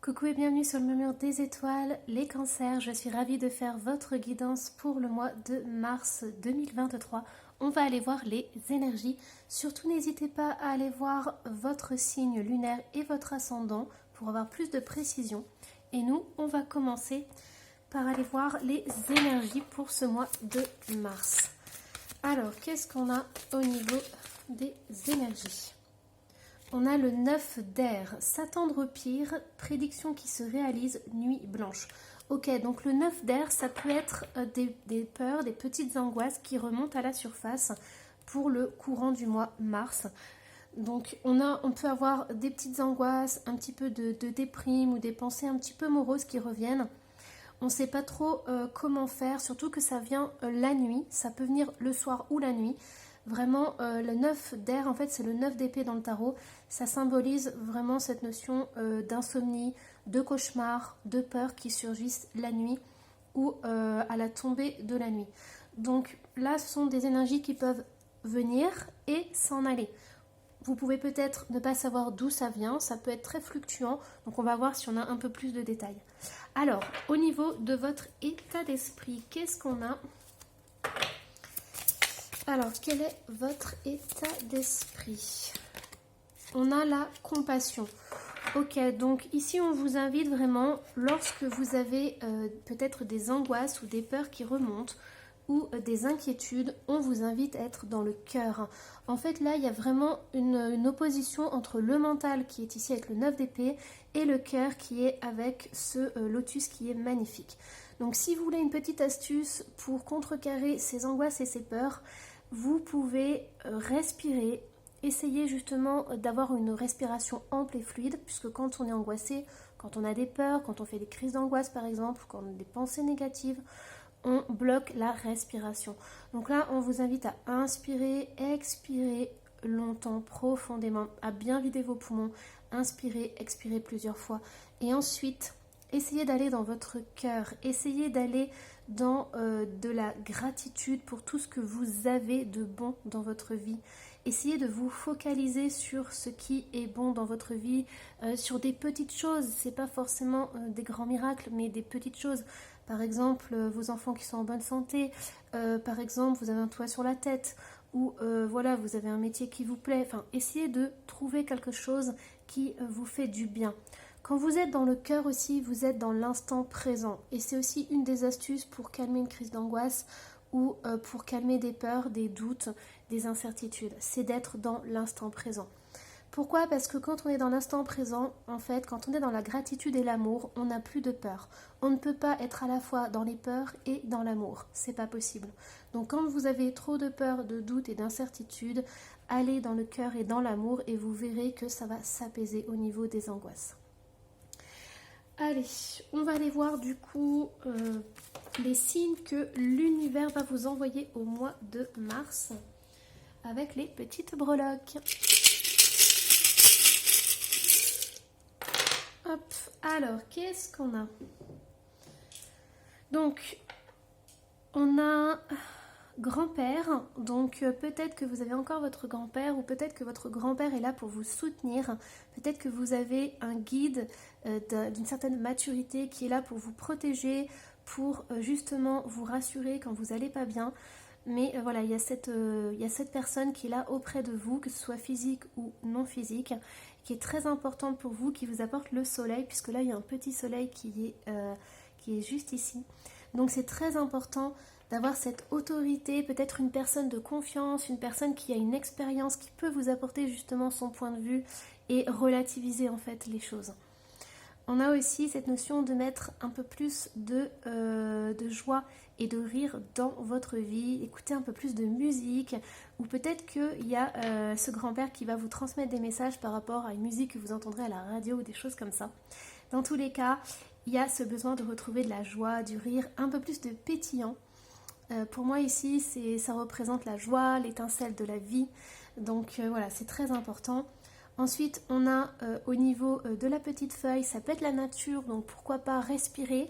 Coucou et bienvenue sur le murmure des étoiles, les cancers. Je suis ravie de faire votre guidance pour le mois de mars 2023. On va aller voir les énergies. Surtout n'hésitez pas à aller voir votre signe lunaire et votre ascendant pour avoir plus de précision. Et nous, on va commencer par aller voir les énergies pour ce mois de mars. Alors, qu'est-ce qu'on a au niveau des énergies ? On a le 9 d'air, s'attendre au pire, prédiction qui se réalise, nuit blanche. Ok, donc le 9 d'air, ça peut être des peurs, des petites angoisses qui remontent à la surface pour le courant du mois mars. Donc on peut avoir des petites angoisses, un petit peu de déprime ou des pensées un petit peu moroses qui reviennent. On ne sait pas trop comment faire, surtout que ça vient la nuit, ça peut venir le soir ou la nuit. Vraiment, le 9 d'air, en fait, c'est le 9 d'épée dans le tarot. Ça symbolise vraiment cette notion d'insomnie, de cauchemar, de peur qui surgissent la nuit ou à la tombée de la nuit. Donc là, ce sont des énergies qui peuvent venir et s'en aller. Vous pouvez peut-être ne pas savoir d'où ça vient, ça peut être très fluctuant, donc on va voir si on a un peu plus de détails. Alors, au niveau de votre état d'esprit, qu'est-ce qu'on a ? Alors, quel est votre état d'esprit ? On a la compassion. Ok, donc ici on vous invite vraiment, lorsque vous avez peut-être des angoisses ou des peurs qui remontent, ou des inquiétudes, on vous invite à être dans le cœur. En fait, là, il y a vraiment une opposition entre le mental qui est ici avec le 9 d'épée et le cœur qui est avec ce lotus qui est magnifique. Donc, si vous voulez une petite astuce pour contrecarrer ces angoisses et ces peurs, vous pouvez respirer, essayer justement d'avoir une respiration ample et fluide, puisque quand on est angoissé, quand on a des peurs, quand on fait des crises d'angoisse par exemple, quand on a des pensées négatives, on bloque la respiration. Donc là, on vous invite à inspirer, expirer longtemps, profondément, à bien vider vos poumons, inspirer, expirer plusieurs fois. Et ensuite, essayez d'aller dans votre cœur, essayez d'aller dans de la gratitude pour tout ce que vous avez de bon dans votre vie. Essayez de vous focaliser sur ce qui est bon dans votre vie, sur des petites choses. C'est pas forcément des grands miracles, mais des petites choses. Par exemple, vos enfants qui sont en bonne santé, par exemple, vous avez un toit sur la tête, ou voilà, vous avez un métier qui vous plaît. Enfin, essayez de trouver quelque chose qui vous fait du bien. Quand vous êtes dans le cœur aussi, vous êtes dans l'instant présent. Et c'est aussi une des astuces pour calmer une crise d'angoisse ou pour calmer des peurs, des doutes, des incertitudes. C'est d'être dans l'instant présent. Pourquoi ? Parce que quand on est dans l'instant présent, en fait, quand on est dans la gratitude et l'amour, on n'a plus de peur. On ne peut pas être à la fois dans les peurs et dans l'amour. C'est pas possible. Donc quand vous avez trop de peur, de doute et d'incertitude, allez dans le cœur et dans l'amour et vous verrez que ça va s'apaiser au niveau des angoisses. Allez, on va aller voir du coup les signes que l'univers va vous envoyer au mois de mars avec les petites breloques. Hop, alors, qu'est-ce qu'on a ? Donc, on a grand-père, donc peut-être que vous avez encore votre grand-père ou peut-être que votre grand-père est là pour vous soutenir. Peut-être que vous avez un guide d'une certaine maturité qui est là pour vous protéger, pour justement vous rassurer quand vous n'allez pas bien. Mais voilà, il y a cette personne qui est là auprès de vous, que ce soit physique ou non physique, qui est très importante pour vous, qui vous apporte le soleil, puisque là il y a un petit soleil qui est juste ici. Donc c'est très important d'avoir cette autorité, peut-être une personne de confiance, une personne qui a une expérience, qui peut vous apporter justement son point de vue et relativiser en fait les choses. On a aussi cette notion de mettre un peu plus de joie et de rire dans votre vie, écouter un peu plus de musique, ou peut-être qu'il y a ce grand-père qui va vous transmettre des messages par rapport à une musique que vous entendrez à la radio ou des choses comme ça. Dans tous les cas, il y a ce besoin de retrouver de la joie, du rire, un peu plus de pétillant. Pour moi ici, ça représente la joie, l'étincelle de la vie, donc voilà, c'est très important. Ensuite, on a au niveau de la petite feuille, ça peut être la nature, donc pourquoi pas respirer.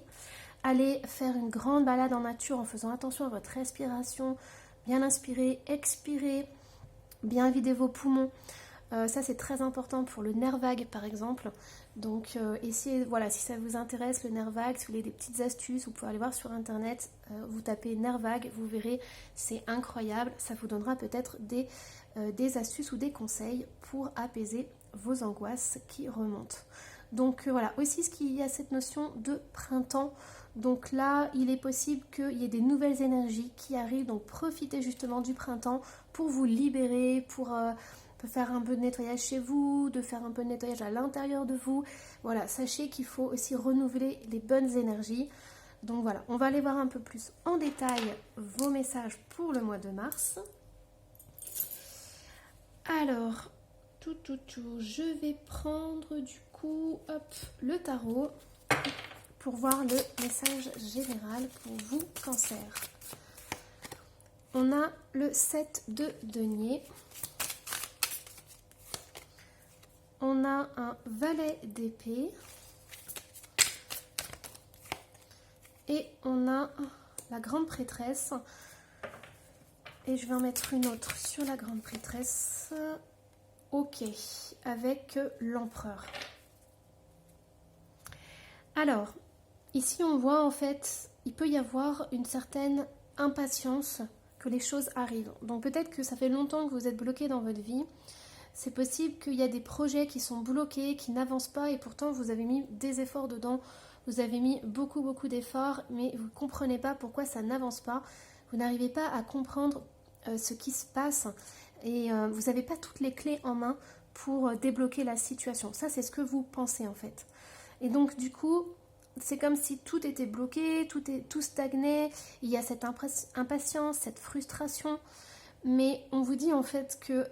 Allez faire une grande balade en nature en faisant attention à votre respiration, bien inspirer, expirer, bien vider vos poumons. Ça c'est très important pour le nerf vague par exemple. Donc essayez, voilà, si ça vous intéresse le nerf vague, si vous voulez des petites astuces, vous pouvez aller voir sur internet, vous tapez nerf vague, vous verrez, c'est incroyable. Ça vous donnera peut-être des astuces ou des conseils pour apaiser vos angoisses qui remontent. Donc voilà, aussi ce qu'il y a cette notion de printemps. Donc là, il est possible qu'il y ait des nouvelles énergies qui arrivent. Donc profitez justement du printemps pour vous libérer, pour faire un peu de nettoyage chez vous, de faire un peu de nettoyage à l'intérieur de vous. Voilà, sachez qu'il faut aussi renouveler les bonnes énergies. Donc voilà, on va aller voir un peu plus en détail vos messages pour le mois de mars. Alors, je vais prendre du coup, hop, le tarot pour voir le message général pour vous, Cancer. On a le 7 de denier. On a un valet d'épée. Et on a la grande prêtresse. Et je vais en mettre une autre sur la grande prêtresse. Ok, avec l'empereur. Alors, ici on voit en fait, il peut y avoir une certaine impatience que les choses arrivent. Donc peut-être que ça fait longtemps que vous êtes bloqué dans votre vie. C'est possible qu'il y a des projets qui sont bloqués, qui n'avancent pas et pourtant vous avez mis des efforts dedans. Vous avez mis beaucoup d'efforts mais vous ne comprenez pas pourquoi ça n'avance pas. Vous n'arrivez pas à comprendre ce qui se passe et vous n'avez pas toutes les clés en main pour débloquer la situation. Ça c'est ce que vous pensez en fait. Et donc du coup, c'est comme si tout était bloqué, tout stagnait, il y a cette impatience, cette frustration, mais on vous dit en fait que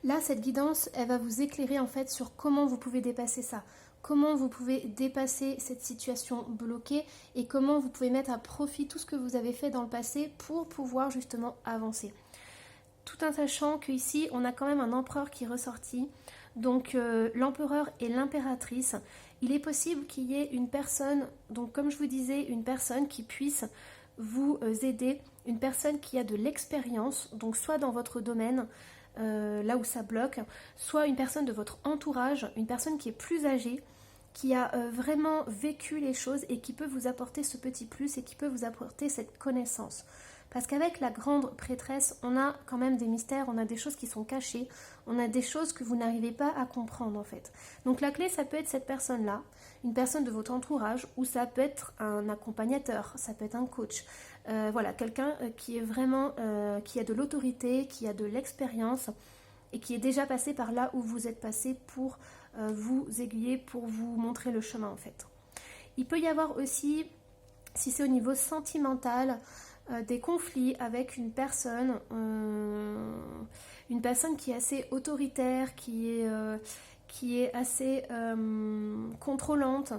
là, cette guidance, elle va vous éclairer en fait sur comment vous pouvez dépasser ça, comment vous pouvez dépasser cette situation bloquée et comment vous pouvez mettre à profit tout ce que vous avez fait dans le passé pour pouvoir justement avancer. Tout en sachant qu'ici, on a quand même un empereur qui est ressorti. Donc l'empereur et l'impératrice, il est possible qu'il y ait une personne, donc comme je vous disais, une personne qui puisse vous aider, une personne qui a de l'expérience, donc soit dans votre domaine, là où ça bloque, soit une personne de votre entourage, une personne qui est plus âgée, qui a vraiment vécu les choses et qui peut vous apporter ce petit plus et qui peut vous apporter cette connaissance. Parce qu'avec la grande prêtresse, on a quand même des mystères, on a des choses qui sont cachées, on a des choses que vous n'arrivez pas à comprendre en fait. Donc la clé, ça peut être cette personne-là, une personne de votre entourage, ou ça peut être un accompagnateur, ça peut être un coach. Voilà, quelqu'un qui est vraiment, qui a de l'autorité, qui a de l'expérience et qui est déjà passé par là où vous êtes passé pour vous aiguiller, pour vous montrer le chemin en fait. Il peut y avoir aussi, si c'est au niveau sentimental, des conflits avec une personne qui est assez autoritaire, qui est assez contrôlante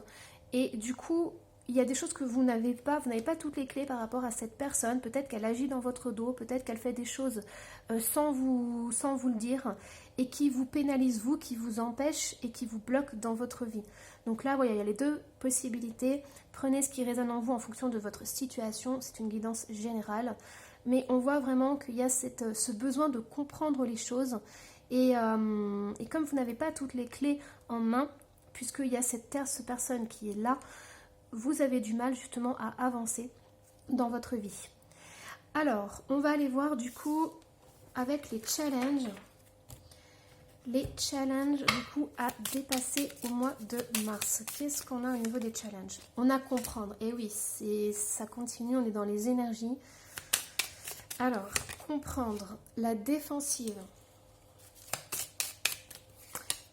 et du coup il y a des choses que vous n'avez pas toutes les clés par rapport à cette personne, peut-être qu'elle agit dans votre dos, peut-être qu'elle fait des choses sans vous le dire et qui vous pénalise vous, qui vous empêche et qui vous bloque dans votre vie. Donc là, voilà, il y a les deux possibilités. Prenez ce qui résonne en vous en fonction de votre situation. C'est une guidance générale. Mais on voit vraiment qu'il y a ce besoin de comprendre les choses. Et comme vous n'avez pas toutes les clés en main, puisqu'il y a cette personne qui est là, vous avez du mal justement à avancer dans votre vie. Alors, on va aller voir du coup avec les challenges. Les challenges du coup à dépasser au mois de mars. Qu'est-ce qu'on a au niveau des challenges? On a comprendre. Et oui, ça continue, on est dans les énergies. Alors, comprendre la défensive.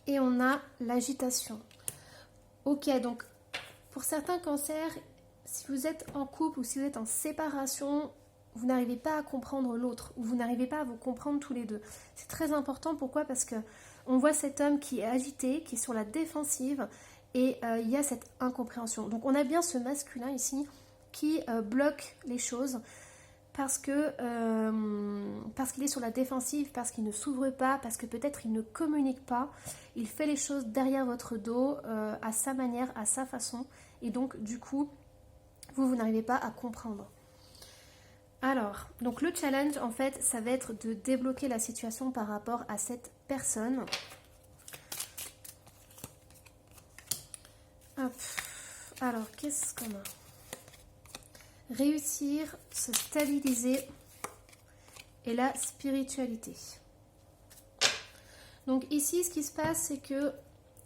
Et on a l'agitation. Ok, donc pour certains cancers, si vous êtes en couple ou si vous êtes en séparation, vous n'arrivez pas à comprendre l'autre ou vous n'arrivez pas à vous comprendre tous les deux. C'est très important, pourquoi? Parce que on voit cet homme qui est agité, qui est sur la défensive et il y a cette incompréhension. Donc on a bien ce masculin ici qui bloque les choses parce qu'il est sur la défensive, parce qu'il ne s'ouvre pas, parce que peut-être il ne communique pas, il fait les choses derrière votre dos à sa manière, à sa façon et donc du coup vous n'arrivez pas à comprendre. Alors, donc le challenge, en fait, ça va être de débloquer la situation par rapport à cette personne. Hop. Alors, qu'est-ce qu'on a? Réussir, se stabiliser et la spiritualité. Donc ici, ce qui se passe, c'est que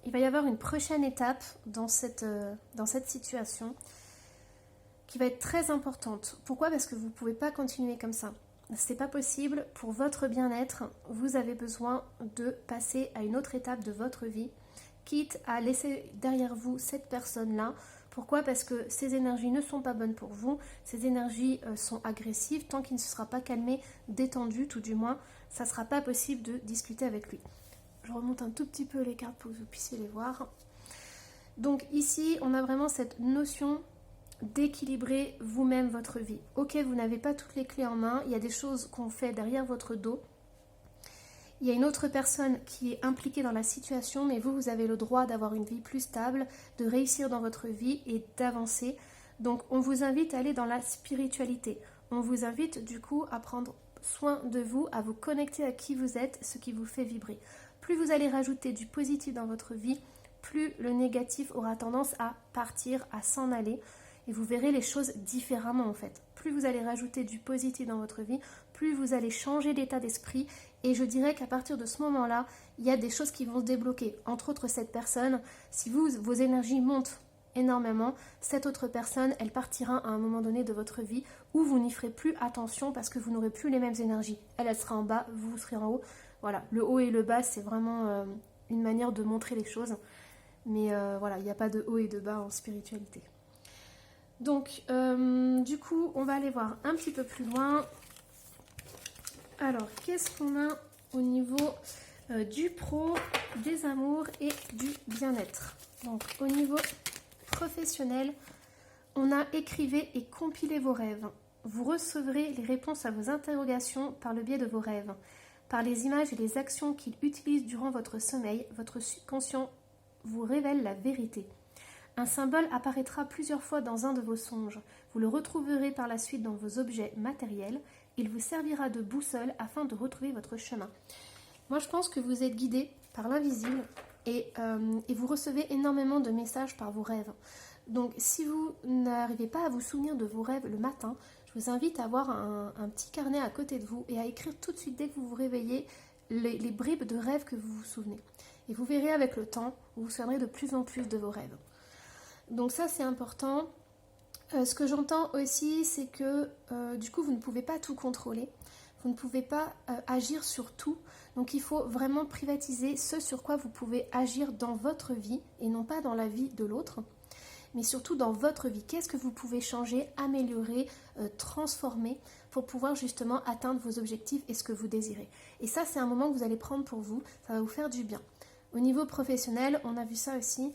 il va y avoir une prochaine étape dans cette situation qui va être très importante. Pourquoi? Parce que vous ne pouvez pas continuer comme ça. C'est pas possible. Pour votre bien-être, vous avez besoin de passer à une autre étape de votre vie, quitte à laisser derrière vous cette personne-là. Pourquoi? Parce que ces énergies ne sont pas bonnes pour vous. Ces énergies sont agressives. Tant qu'il ne se sera pas calmé, détendu, tout du moins, ça ne sera pas possible de discuter avec lui. Je remonte un tout petit peu les cartes pour que vous puissiez les voir. Donc ici, on a vraiment cette notion d'équilibrer vous-même votre vie. Ok, vous n'avez pas toutes les clés en main, il y a des choses qu'on fait derrière votre dos. Il y a une autre personne qui est impliquée dans la situation, mais vous, vous avez le droit d'avoir une vie plus stable, de réussir dans votre vie et d'avancer. Donc on vous invite à aller dans la spiritualité. On vous invite du coup à prendre soin de vous, à vous connecter à qui vous êtes, ce qui vous fait vibrer. Plus vous allez rajouter du positif dans votre vie, plus le négatif aura tendance à partir, à s'en aller. Et vous verrez les choses différemment en fait. Plus vous allez rajouter du positif dans votre vie, plus vous allez changer d'état d'esprit. Et je dirais qu'à partir de ce moment-là, il y a des choses qui vont se débloquer. Entre autres, cette personne, si vos énergies montent énormément, cette autre personne, elle partira à un moment donné de votre vie où vous n'y ferez plus attention parce que vous n'aurez plus les mêmes énergies. Elle sera en bas, vous serez en haut. Voilà, le haut et le bas, c'est vraiment une manière de montrer les choses. Mais voilà, il n'y a pas de haut et de bas en spiritualité. Donc, du coup, on va aller voir un petit peu plus loin. Alors, qu'est-ce qu'on a au niveau du pro, des amours et du bien-être? Donc, au niveau professionnel, on a écrivez et compilez vos rêves. Vous recevrez les réponses à vos interrogations par le biais de vos rêves. Par les images et les actions qu'il utilise durant votre sommeil, votre subconscient vous révèle la vérité. Un symbole apparaîtra plusieurs fois dans un de vos songes. Vous le retrouverez par la suite dans vos objets matériels. Il vous servira de boussole afin de retrouver votre chemin. Moi, je pense que vous êtes guidé par l'invisible et vous recevez énormément de messages par vos rêves. Donc, si vous n'arrivez pas à vous souvenir de vos rêves le matin, je vous invite à avoir un petit carnet à côté de vous et à écrire tout de suite dès que vous vous réveillez les bribes de rêves que vous vous souvenez. Et vous verrez avec le temps, vous vous souviendrez de plus en plus de vos rêves. Donc ça, c'est important. Ce que j'entends aussi, c'est que du coup, vous ne pouvez pas tout contrôler. Vous ne pouvez pas agir sur tout. Donc il faut vraiment privatiser ce sur quoi vous pouvez agir dans votre vie et non pas dans la vie de l'autre. Mais surtout dans votre vie. Qu'est-ce que vous pouvez changer, améliorer, transformer pour pouvoir justement atteindre vos objectifs et ce que vous désirez. Et ça, c'est un moment que vous allez prendre pour vous. Ça va vous faire du bien. Au niveau professionnel, on a vu ça aussi.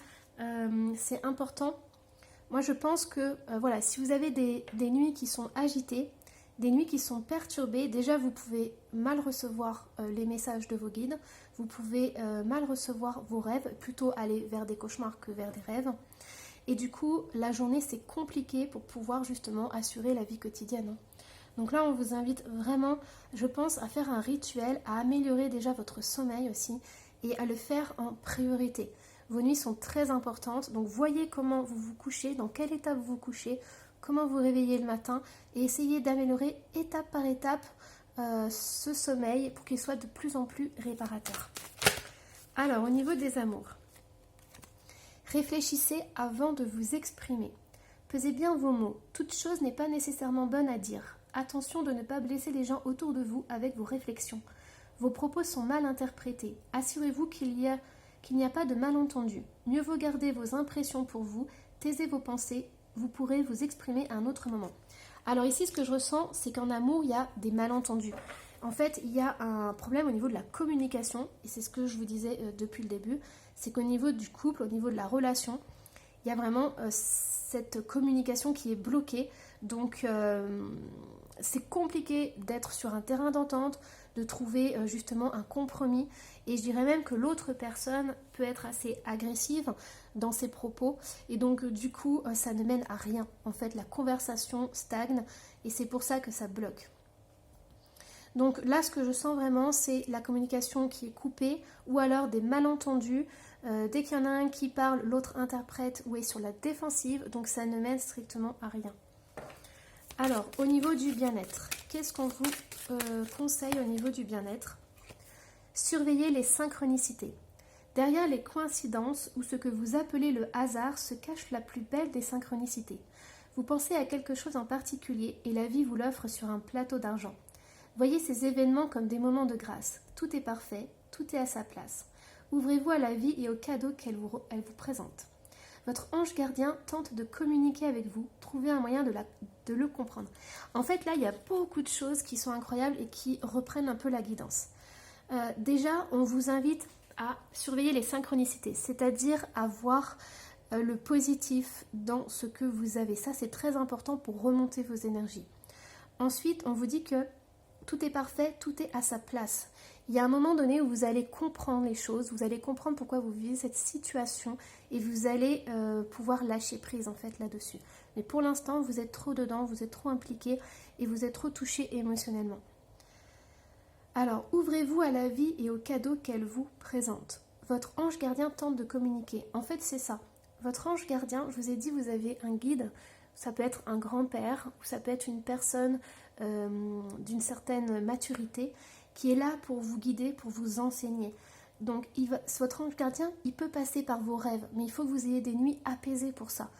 C'est important. Moi, je pense que voilà, si vous avez des nuits qui sont agitées, des nuits qui sont perturbées, déjà vous pouvez mal recevoir les messages de vos guides, vous pouvez mal recevoir vos rêves, plutôt aller vers des cauchemars que vers des rêves. Et du coup, la journée, c'est compliqué pour pouvoir justement assurer la vie quotidienne. Donc là, on vous invite vraiment, je pense, à faire un rituel, à améliorer déjà votre sommeil aussi et à le faire en priorité. Vos nuits sont très importantes, donc voyez comment vous vous couchez, dans quel état vous vous couchez, comment vous réveillez le matin et essayez d'améliorer étape par étape ce sommeil pour qu'il soit de plus en plus réparateur. Alors, au niveau des amours, réfléchissez avant de vous exprimer. Pesez bien vos mots. Toute chose n'est pas nécessairement bonne à dire. Attention de ne pas blesser les gens autour de vous avec vos réflexions. Vos propos sont mal interprétés. Assurez-vous qu'il n'y a pas de malentendu. Mieux vaut garder vos impressions pour vous. Taisez vos pensées. Vous pourrez vous exprimer à un autre moment. Alors ici, ce que je ressens, c'est qu'en amour, il y a des malentendus. En fait, il y a un problème au niveau de la communication. Et c'est ce que je vous disais depuis le début. C'est qu'au niveau du couple, au niveau de la relation, il y a vraiment cette communication qui est bloquée. Donc, c'est compliqué d'être sur un terrain d'entente, de trouver justement un compromis. Et je dirais même que l'autre personne peut être assez agressive dans ses propos. Et donc du coup, ça ne mène à rien. En fait, la conversation stagne et c'est pour ça que ça bloque. Donc là, ce que je sens vraiment, c'est la communication qui est coupée ou alors des malentendus. Dès qu'il y en a un qui parle, l'autre interprète ou est sur la défensive. Donc ça ne mène strictement à rien. Alors, au niveau du bien-être, qu'est-ce qu'on vous conseille au niveau du bien-être? Surveillez les synchronicités. Derrière les coïncidences ou ce que vous appelez le hasard se cache la plus belle des synchronicités. Vous pensez à quelque chose en particulier et la vie vous l'offre sur un plateau d'argent. Voyez ces événements comme des moments de grâce. Tout est parfait, tout est à sa place. Ouvrez-vous à la vie et aux cadeaux elle vous présente. Votre ange gardien tente de communiquer avec vous. Trouvez un moyen de le comprendre. En fait, là, il y a beaucoup de choses qui sont incroyables et qui reprennent un peu la guidance. Déjà, on vous invite à surveiller les synchronicités, c'est-à-dire à voir le positif dans ce que vous avez. Ça, c'est très important pour remonter vos énergies. Ensuite, on vous dit que tout est parfait, tout est à sa place. Il y a un moment donné où vous allez comprendre les choses, vous allez comprendre pourquoi vous vivez cette situation et vous allez pouvoir lâcher prise en fait là-dessus. Mais pour l'instant, vous êtes trop dedans, vous êtes trop impliqué et vous êtes trop touché émotionnellement. Alors, ouvrez-vous à la vie et aux cadeaux qu'elle vous présente. Votre ange gardien tente de communiquer. En fait, c'est ça. Votre ange gardien, je vous ai dit, vous avez un guide. Ça peut être un grand-père ou ça peut être une personne d'une certaine maturité qui est là pour vous guider, pour vous enseigner. Donc, votre ange gardien, il peut passer par vos rêves, mais il faut que vous ayez des nuits apaisées pour ça.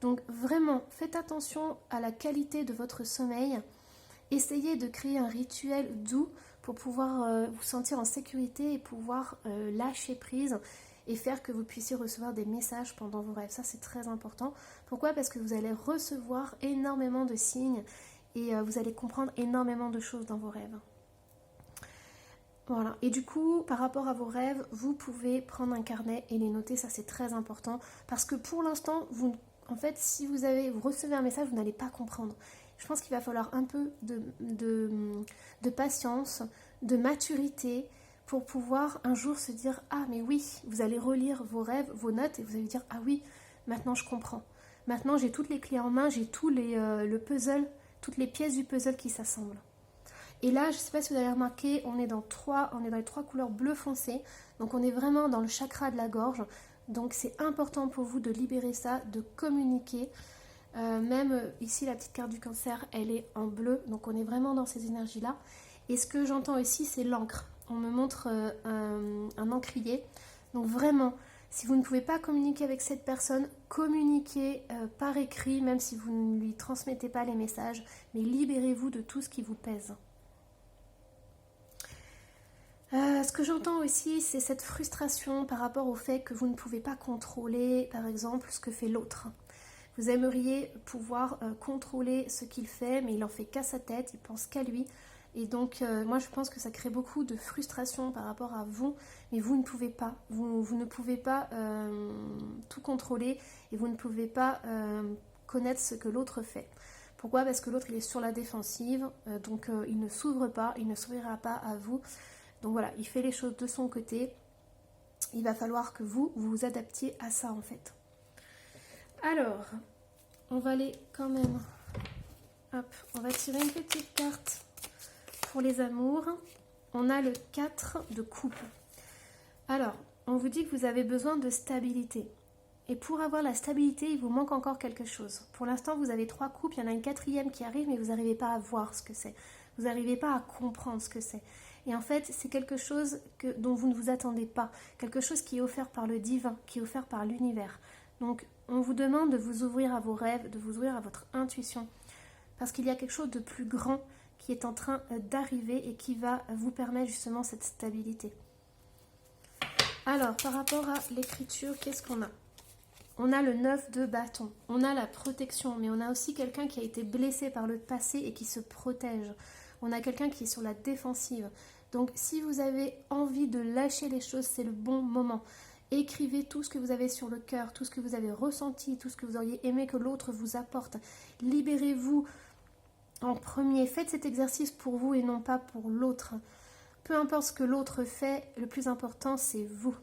Donc, vraiment, faites attention à la qualité de votre sommeil. Essayez de créer un rituel doux pour pouvoir vous sentir en sécurité et pouvoir lâcher prise et faire que vous puissiez recevoir des messages pendant vos rêves. Ça, c'est très important. Pourquoi? Parce que vous allez recevoir énormément de signes et vous allez comprendre énormément de choses dans vos rêves. Voilà. Et du coup, par rapport à vos rêves, vous pouvez prendre un carnet et les noter. Ça, c'est très important. Parce que pour l'instant, en fait, si vous recevez un message, vous n'allez pas comprendre. Je pense qu'il va falloir un peu de patience, de maturité pour pouvoir un jour se dire « Ah, mais oui !» Vous allez relire vos rêves, vos notes et vous allez dire « Ah oui, maintenant je comprends. Maintenant j'ai toutes les clés en main, j'ai le puzzle, toutes les pièces du puzzle qui s'assemblent. » Et là, je ne sais pas si vous avez remarqué, on est dans les 3 couleurs bleu foncé. Donc on est vraiment dans le chakra de la gorge. Donc c'est important pour vous de libérer ça, de communiquer. Même ici, la petite carte du cancer, elle est en bleu. Donc on est vraiment dans ces énergies-là. Et ce que j'entends aussi, c'est l'encre. On me montre un encrier. Donc vraiment, si vous ne pouvez pas communiquer avec cette personne, communiquez par écrit, même si vous ne lui transmettez pas les messages. Mais libérez-vous de tout ce qui vous pèse. Ce que j'entends aussi, c'est cette frustration par rapport au fait que vous ne pouvez pas contrôler, par exemple, ce que fait l'autre. Vous aimeriez pouvoir contrôler ce qu'il fait, mais il en fait qu'à sa tête, il pense qu'à lui. Et donc, moi, je pense que ça crée beaucoup de frustration par rapport à vous, mais vous ne pouvez pas. Vous ne pouvez pas tout contrôler et vous ne pouvez pas connaître ce que l'autre fait. Pourquoi? Parce que l'autre, il est sur la défensive, donc il ne s'ouvre pas, il ne s'ouvrira pas à vous. Donc voilà, il fait les choses de son côté. Il va falloir que vous vous adaptiez à ça en fait. Alors, on va aller quand même... Hop, on va tirer une petite carte pour les amours. On a le 4 de coupe. Alors, on vous dit que vous avez besoin de stabilité. Et pour avoir la stabilité, il vous manque encore quelque chose. Pour l'instant, vous avez 3 coupes, il y en a une 4e qui arrive, mais vous n'arrivez pas à voir ce que c'est. Vous n'arrivez pas à comprendre ce que c'est. Et en fait, c'est quelque chose dont vous ne vous attendez pas. Quelque chose qui est offert par le divin, qui est offert par l'univers. Donc, on vous demande de vous ouvrir à vos rêves, de vous ouvrir à votre intuition. Parce qu'il y a quelque chose de plus grand qui est en train d'arriver et qui va vous permettre justement cette stabilité. Alors, par rapport à l'écriture, qu'est-ce qu'on a? On a le 9 de bâton. On a la protection, mais on a aussi quelqu'un qui a été blessé par le passé et qui se protège. On a quelqu'un qui est sur la défensive. Donc, si vous avez envie de lâcher les choses, c'est le bon moment. Écrivez tout ce que vous avez sur le cœur, tout ce que vous avez ressenti, tout ce que vous auriez aimé que l'autre vous apporte. Libérez-vous en premier. Faites cet exercice pour vous et non pas pour l'autre. peu importe ce que l'autre fait, le plus important c'est vous.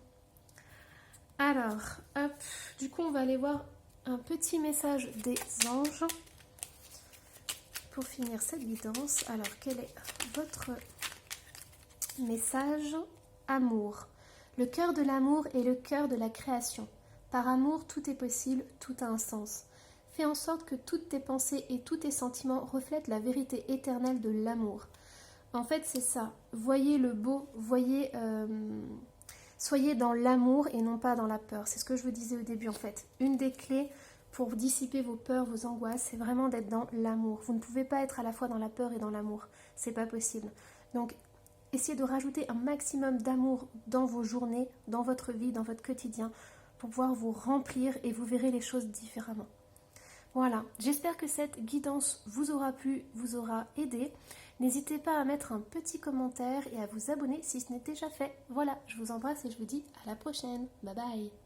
Alors, hop, du coup on va aller voir un petit message des anges pour finir cette guidance. Alors, quel est votre message? Amour. Le cœur de l'amour est le cœur de la création. Par amour, tout est possible, tout a un sens. Fais en sorte que toutes tes pensées et tous tes sentiments reflètent la vérité éternelle de l'amour. En fait, c'est ça. Voyez le beau, soyez dans l'amour et non pas dans la peur. C'est ce que je vous disais au début en fait. Une des clés pour dissiper vos peurs, vos angoisses, c'est vraiment d'être dans l'amour. Vous ne pouvez pas être à la fois dans la peur et dans l'amour. C'est pas possible. Donc, essayez de rajouter un maximum d'amour dans vos journées, dans votre vie, dans votre quotidien, pour pouvoir vous remplir et vous verrez les choses différemment. Voilà, j'espère que cette guidance vous aura plu, vous aura aidé. N'hésitez pas à mettre un petit commentaire et à vous abonner si ce n'est déjà fait. Voilà, je vous embrasse et je vous dis à la prochaine. Bye bye.